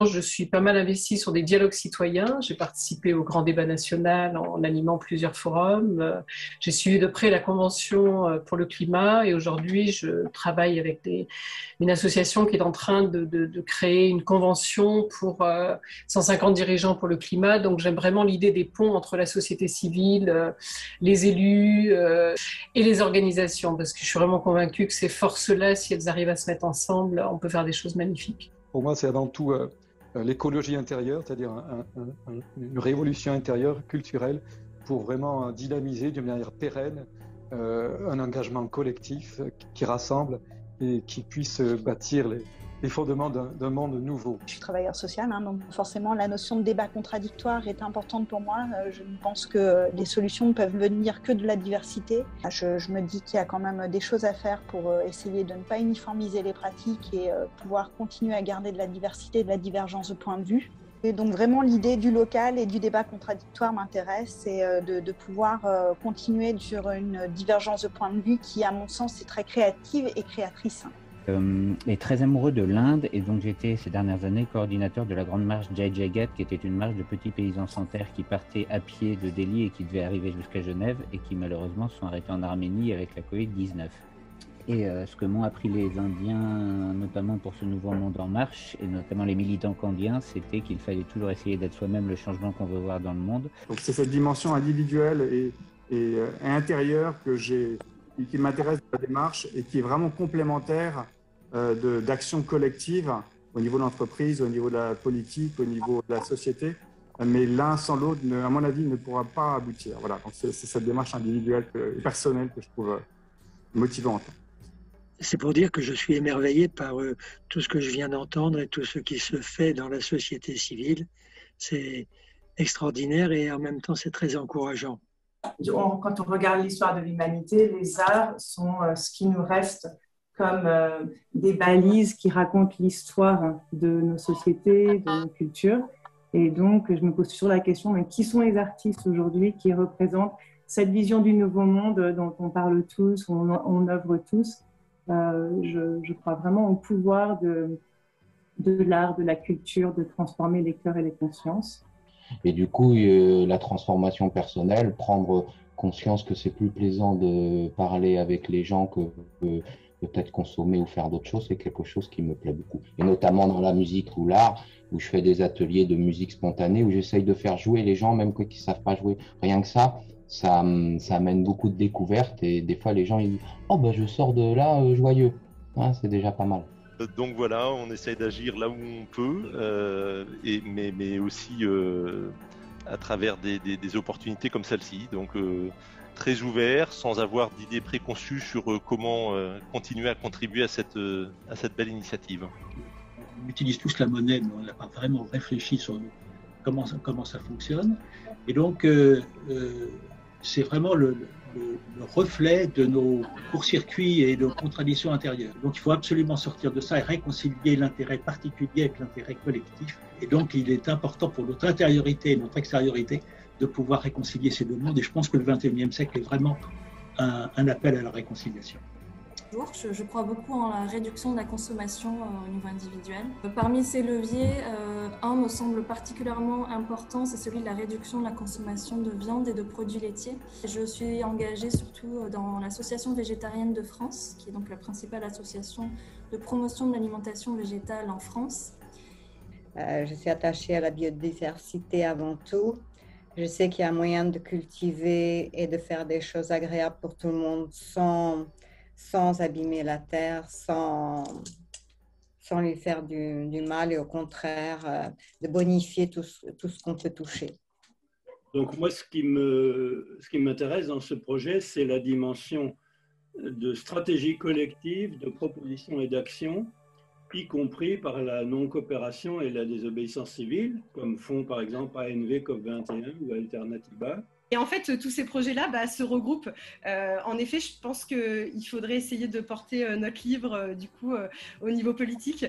Je suis pas mal investie sur des dialogues citoyens. J'ai participé au grand débat national en animant plusieurs forums. J'ai suivi de près la Convention pour le climat et aujourd'hui, je travaille avec une association qui est en train de créer une convention pour 150 dirigeants pour le climat. Donc, j'aime vraiment l'idée des ponts entre la société civile, les élus et les organisations parce que je suis vraiment convaincue que ces forces-là, si elles arrivent à se mettre ensemble, on peut faire des choses magnifiques. Pour moi, c'est avant tout l'écologie intérieure, c'est-à-dire une révolution intérieure culturelle pour vraiment dynamiser d'une manière pérenne un engagement collectif qui rassemble et qui puisse bâtir les fondements d'un monde nouveau. Je suis travailleur social, donc forcément la notion de débat contradictoire est importante pour moi. Je pense que les solutions ne peuvent venir que de la diversité. Je me dis qu'il y a quand même des choses à faire pour essayer de ne pas uniformiser les pratiques et pouvoir continuer à garder de la diversité et de la divergence de points de vue. Et donc vraiment l'idée du local et du débat contradictoire m'intéresse et de pouvoir continuer sur une divergence de points de vue qui, à mon sens, est très créative et créatrice. Est très amoureux de l'Inde et donc j'étais ces dernières années coordinateur de la grande marche Jai Jagat qui était une marche de petits paysans sans terre qui partaient à pied de Delhi et qui devaient arriver jusqu'à Genève et qui malheureusement sont arrêtés en Arménie avec la Covid-19. Et ce que m'ont appris les Indiens, notamment pour ce nouveau monde en marche, et notamment les militants kandiens, c'était qu'il fallait toujours essayer d'être soi-même le changement qu'on veut voir dans le monde. Donc c'est cette dimension individuelle et intérieure qui m'intéresse dans la démarche et qui est vraiment complémentaire d'action collective au niveau de l'entreprise, au niveau de la politique, au niveau de la société. Mais l'un sans l'autre, à mon avis, ne pourra pas aboutir. Voilà, donc c'est cette démarche individuelle et personnelle que je trouve motivante. C'est pour dire que je suis émerveillé par tout ce que je viens d'entendre et tout ce qui se fait dans la société civile. C'est extraordinaire et en même temps, c'est très encourageant. Quand on regarde l'histoire de l'humanité, les arts sont ce qui nous reste comme des balises qui racontent l'histoire de nos sociétés, de nos cultures. Et donc, je me pose toujours la question, mais qui sont les artistes aujourd'hui qui représentent cette vision du nouveau monde dont on parle tous, on œuvre tous. Je crois vraiment au pouvoir de l'art, de la culture, de transformer les cœurs et les consciences. Et du coup, la transformation personnelle, prendre conscience que c'est plus plaisant de parler avec les gens que peut-être consommer ou faire d'autres choses, c'est quelque chose qui me plaît beaucoup. Et notamment dans la musique ou l'art, où je fais des ateliers de musique spontanée, où j'essaye de faire jouer les gens, même qui ne savent pas jouer. Rien que ça amène beaucoup de découvertes et des fois les gens ils disent « Oh ben je sors de là joyeux hein, », c'est déjà pas mal. Donc voilà, on essaye d'agir là où on peut, mais aussi à travers des opportunités comme celle-ci. Donc très ouvert, sans avoir d'idées préconçues sur comment continuer à contribuer à cette belle initiative. On utilise tous la monnaie, mais on n'a pas vraiment réfléchi sur comment ça fonctionne. Et donc, c'est vraiment le reflet de nos courts-circuits et de nos contradictions intérieures. Donc il faut absolument sortir de ça et réconcilier l'intérêt particulier avec l'intérêt collectif. Et donc il est important pour notre intériorité et notre extériorité de pouvoir réconcilier ces deux mondes. Et je pense que le XXIe siècle est vraiment un appel à la réconciliation. Je crois beaucoup en la réduction de la consommation au niveau individuel. Parmi ces leviers, un me semble particulièrement important, c'est celui de la réduction de la consommation de viande et de produits laitiers. Je suis engagée surtout dans l'Association végétarienne de France, qui est donc la principale association de promotion de l'alimentation végétale en France. Je suis attachée à la biodiversité avant tout. Je sais qu'il y a moyen de cultiver et de faire des choses agréables pour tout le monde sans abîmer la terre, sans lui faire du mal et au contraire de bonifier tout ce qu'on peut toucher. Donc moi, ce qui m'intéresse dans ce projet, c'est la dimension de stratégie collective, de proposition et d'action, y compris par la non-coopération et la désobéissance civile, comme font par exemple ANV COP21 ou Alternativa. Et en fait, tous ces projets-là se regroupent. En effet, je pense qu'il faudrait essayer de porter notre livre, du coup, au niveau politique,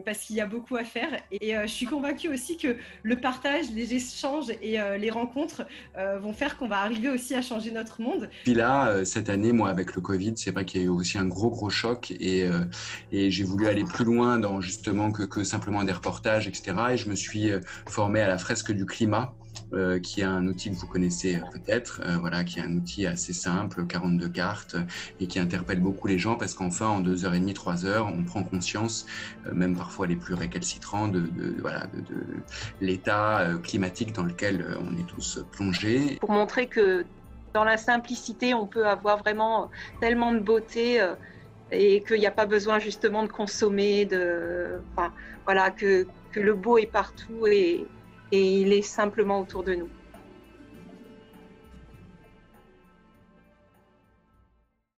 parce qu'il y a beaucoup à faire. Et je suis convaincue aussi que le partage, les échanges et les rencontres vont faire qu'on va arriver aussi à changer notre monde. Puis là, cette année, moi, avec le Covid, c'est vrai qu'il y a eu aussi un gros choc et j'ai voulu aller plus loin dans justement que simplement des reportages, etc. Et je me suis formé à la fresque du climat. Qui est un outil que vous connaissez peut-être, voilà, qui est un outil assez simple, 42 cartes, et qui interpelle beaucoup les gens parce qu'enfin, en 2h30, 3h, on prend conscience, même parfois les plus récalcitrants, de l'état climatique dans lequel on est tous plongés. Pour montrer que dans la simplicité, on peut avoir vraiment tellement de beauté et qu'il n'y a pas besoin justement de consommer, voilà, que le beau est partout et il est simplement autour de nous.